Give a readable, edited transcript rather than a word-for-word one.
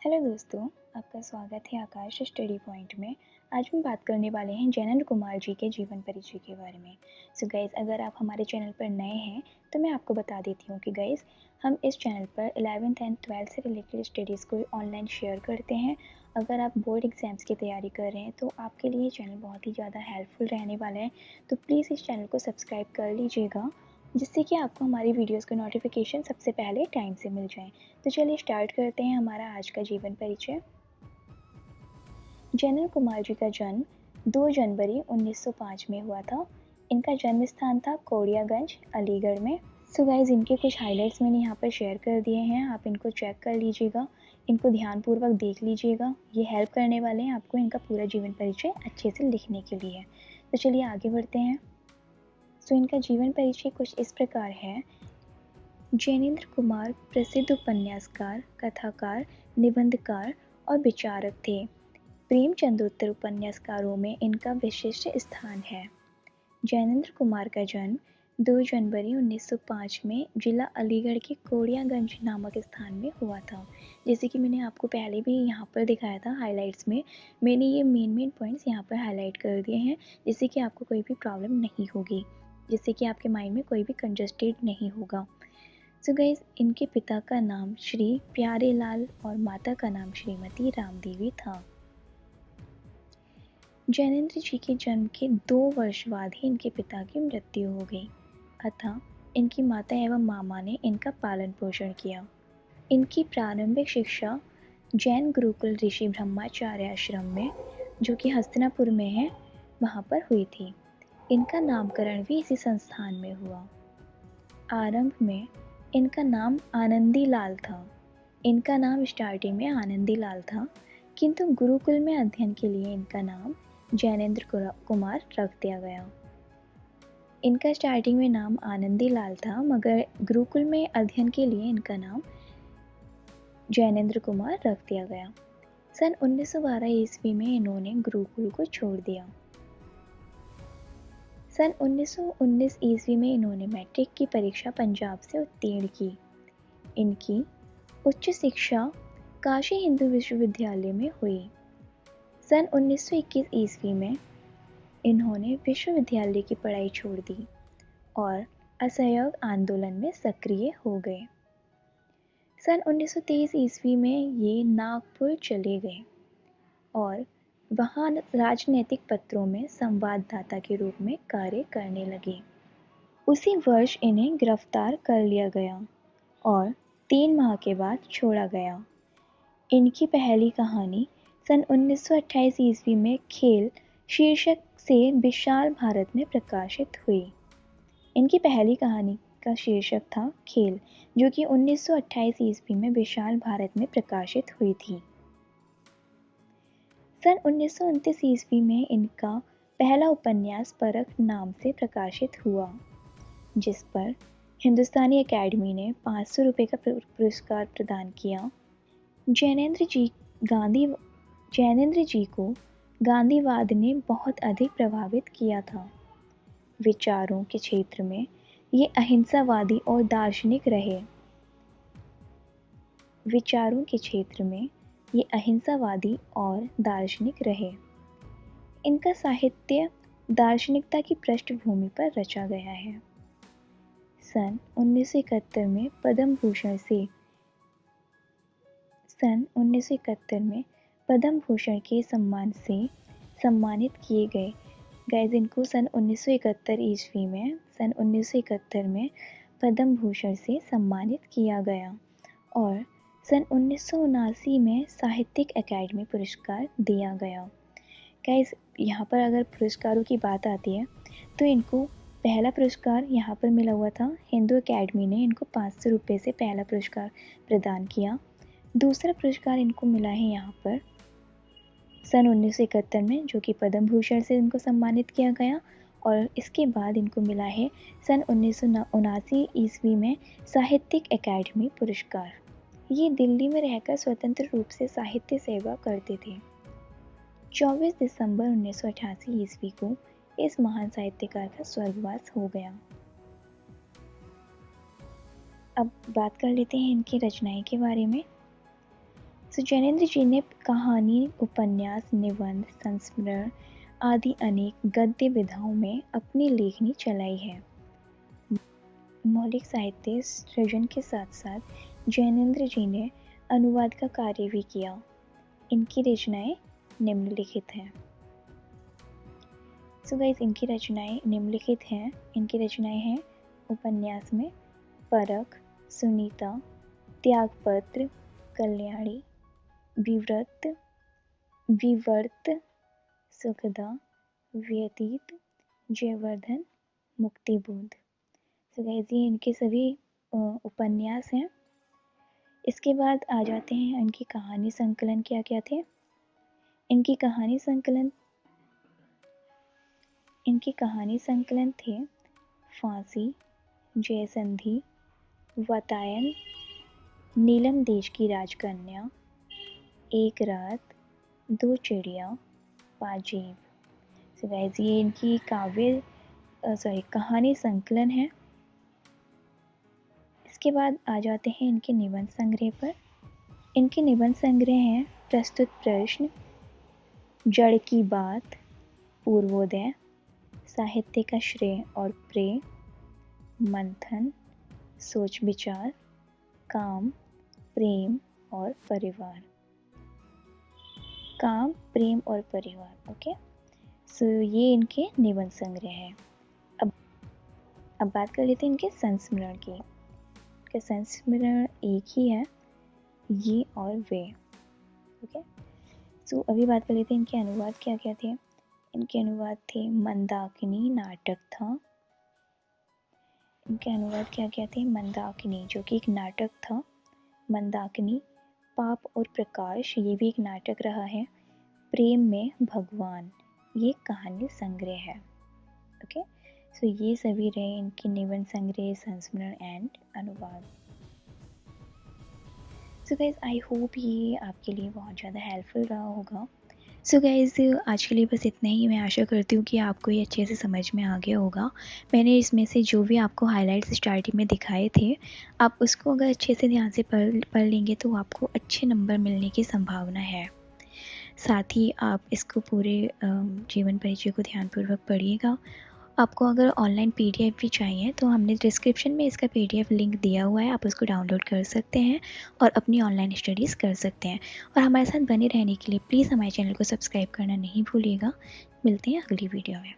Hello दोस्तों, आपका स्वागत है आकाश स्टडी पॉइंट में। आज हम बात करने वाले हैं जैनेंद्र कुमार जी के जीवन परिचय के बारे में। सो गाइस, अगर आप हमारे चैनल पर नए हैं तो मैं आपको बता देती हूँ कि गाइस हम इस चैनल पर 11th एंड 12th से रिलेटेड स्टडीज़ को ऑनलाइन शेयर करते हैं। अगर आप बोर्ड एग्जाम्स की तैयारी कर रहे हैं तो आपके लिए ये चैनल बहुत ही ज़्यादा हेल्पफुल रहने वाला है। तो प्लीज़ इस चैनल को सब्सक्राइब कर लीजिएगा, जिससे कि आपको हमारी वीडियोज़ का नोटिफिकेशन सबसे पहले टाइम से मिल जाए। तो चलिए स्टार्ट करते हैं हमारा आज का जीवन परिचय। जैनेंद्र कुमार जी का जन्म 2 जनवरी 1905 में हुआ था। इनका जन्म स्थान था कोड़ियागंज, अलीगढ़ में। सो गाइज, इनके कुछ हाइलाइट्स मैंने यहाँ पर शेयर कर दिए हैं, आप इनको चेक कर लीजिएगा, इनको ध्यानपूर्वक देख लीजिएगा। ये हेल्प करने वाले हैं आपको इनका पूरा जीवन परिचय अच्छे से लिखने के लिए। तो चलिए आगे बढ़ते हैं। सो इनका जीवन परिचय कुछ इस प्रकार है। जैनेंद्र कुमार प्रसिद्ध उपन्यासकार, कथाकार, निबंधकार और विचारक थे। प्रेमचंदोत्तर उपन्यासकारों में इनका विशिष्ट स्थान है। जैनेंद्र कुमार का जन्म 2 जनवरी 1905 में जिला अलीगढ़ के कोड़ियागंज नामक स्थान में हुआ था। जैसे कि मैंने आपको पहले भी यहाँ पर दिखाया था हाइलाइट्स में, मैंने ये मेन पॉइंट्स यहाँ पर हाईलाइट कर दिए हैं, जिससे कि आपको कोई भी प्रॉब्लम नहीं होगी, जिससे कि आपके माइंड में कोई भी कंजस्टेड नहीं होगा। सो गाइज, इनके पिता का नाम श्री प्यारेलाल और माता का नाम श्रीमती रामदेवी था। जैनेंद्र जी के जन्म के 2 वर्ष बाद ही इनके पिता की मृत्यु हो गई, अतः इनकी माता एवं मामा ने इनका पालन पोषण किया। इनकी प्रारंभिक शिक्षा जैन गुरुकुल ऋषि ब्रह्माचार्य आश्रम में, जो कि हस्तिनापुर में है, वहाँ पर हुई थी। इनका नामकरण भी इसी संस्थान में हुआ। आरंभ में इनका नाम आनंदी लाल था। इनका नाम स्टार्टिंग में आनंदी लाल था, किंतु गुरुकुल में अध्ययन के लिए इनका नाम जैनेंद्र कुमार रख दिया गया। इनका स्टार्टिंग में नाम आनंदी लाल था, मगर गुरुकुल में अध्ययन के लिए इनका नाम जैनेंद्र कुमार रख दिया गया। सन 1912 ईस्वी में इन्होंने गुरुकुल को छोड़ दिया। सन 1919 ईस्वी में इन्होंने मैट्रिक की परीक्षा पंजाब से उत्तीर्ण की। इनकी उच्च शिक्षा काशी हिंदू विश्वविद्यालय में हुई। सन 1921 ईस्वी में इन्होंने विश्वविद्यालय की पढ़ाई छोड़ दी और असहयोग आंदोलन में सक्रिय हो गए। सन 1923 ईस्वी में ये नागपुर चले गए और वहाँ राजनीतिक पत्रों में संवाददाता के रूप में कार्य करने लगे। उसी वर्ष इन्हें गिरफ्तार कर लिया गया और 3 माह के बाद छोड़ा गया। इनकी पहली कहानी सन 1928 ईस्वी में खेल शीर्षक से विशाल भारत में प्रकाशित हुई। इनकी पहली कहानी का शीर्षक था खेल, जो कि 1928 ईस्वी में विशाल भारत में प्रकाशित हुई थी। सन 1929 ईस्वी में इनका पहला उपन्यास परख नाम से प्रकाशित हुआ, जिस पर हिंदुस्तानी अकेडमी ने 500 रुपये का पुरस्कार प्रदान किया। जैनेंद्र जी को गांधीवाद ने बहुत अधिक प्रभावित किया था। विचारों के क्षेत्र में ये अहिंसावादी और दार्शनिक रहे। विचारों के क्षेत्र में ये अहिंसावादी और दार्शनिक रहे। इनका साहित्य दार्शनिकता की पृष्ठभूमि पर रचा गया है। सन 1971 में पद्म भूषण के सम्मान से सम्मानित किए गए। गाइस, इनको सन 1971 में पद्म भूषण से सम्मानित किया गया और सन 1979 में साहित्यिक अकादमी पुरस्कार दिया गया। गाइस, यहाँ पर अगर पुरस्कारों की बात आती है तो इनको पहला पुरस्कार यहाँ पर मिला हुआ था। हिंदू अकेडमी ने इनको 500 रुपये से पहला पुरस्कार प्रदान किया। दूसरा पुरस्कार इनको मिला है यहाँ पर सन 1971 में, जो कि पद्म भूषण से इनको सम्मानित किया गया, और इसके बाद इनको मिला है सन 1979 ईस्वी में साहित्यिक अकादमी पुरस्कार। ये दिल्ली में रहकर स्वतंत्र रूप से साहित्य सेवा करते थे। 24 दिसंबर 1988 ईस्वी को इस महान साहित्यकार का स्वर्गवास हो गया। अब बात कर लेते हैं इनकी रचनाएं के बारे में। जैनेन्द्र जी ने कहानी, उपन्यास, निबंध, संस्मरण आदि अनेक गद्य विधाओं में अपनी लेखनी चलाई है। मौलिक साहित्य सृजन के साथ साथ जैनेन्द्र जी ने अनुवाद का कार्य भी किया। इनकी रचनाएं निम्नलिखित हैं। गाइस, इनकी रचनाएं निम्नलिखित हैं। इनकी रचनाएं हैं उपन्यास में परख, सुनीता, त्यागपत्र, कल्याणी, विवर्त, सुखदा, व्यतीत, जयवर्धन, मुक्तिबोध। गाइस, ये इनके सभी उपन्यास हैं। इसके बाद आ जाते हैं इनकी कहानी संकलन क्या क्या थे। इनकी कहानी संकलन थे फांसी, जयसंधि, वातायन, नीलम देश की राजकन्या, एक रात, दो चिड़िया, पाजीब। सो गाइस, ये इनकी कहानी संकलन है। इसके बाद आ जाते हैं इनके निबंध संग्रह पर। इनके निबंध संग्रह हैं प्रस्तुत प्रश्न, जड़ की बात, पूर्वोदय, साहित्य का श्रेय और प्रेम, मंथन, सोच विचार, काम, प्रेम और परिवार। काम, प्रेम और परिवार। ओके, सो ये इनके निबंध संग्रह है। अब बात कर लेते हैं इनके संस्मरण की। इनके संस्मरण एक ही है, ये और वे। ओके, सो अभी बात कर लेते हैं इनके अनुवाद क्या क्या थे। इनके अनुवाद थे मंदाकिनी नाटक था। इनके अनुवाद क्या क्या थे। मंदाकिनी जो कि एक नाटक था। मंदाकिनी, पाप और प्रकाश, ये भी एक नाटक रहा है। प्रेम में भगवान, ये कहानी संग्रह है। ओके, सो ये सभी रहे इनके निबंध संग्रह, संस्मरण एंड अनुवाद। सो गाइज, आई होप ये आपके लिए बहुत ज़्यादा हेल्पफुल रहा होगा। सो गाइज, आज के लिए बस इतना ही। मैं आशा करती हूँ कि आपको ये अच्छे से समझ में आ गया होगा। मैंने इसमें से जो भी आपको हाइलाइट्स स्टार्टिंग में दिखाए थे, आप उसको अगर अच्छे से ध्यान से पढ़ लेंगे तो आपको अच्छे नंबर मिलने की संभावना है। साथ ही आप इसको पूरे जीवन परिचय को ध्यानपूर्वक पढ़िएगा। आपको अगर ऑनलाइन PDF भी चाहिए तो हमने डिस्क्रिप्शन में इसका PDF लिंक दिया हुआ है, आप उसको डाउनलोड कर सकते हैं और अपनी ऑनलाइन स्टडीज़ कर सकते हैं। और हमारे साथ बने रहने के लिए प्लीज़ हमारे चैनल को सब्सक्राइब करना नहीं भूलिएगा। मिलते हैं अगली वीडियो में।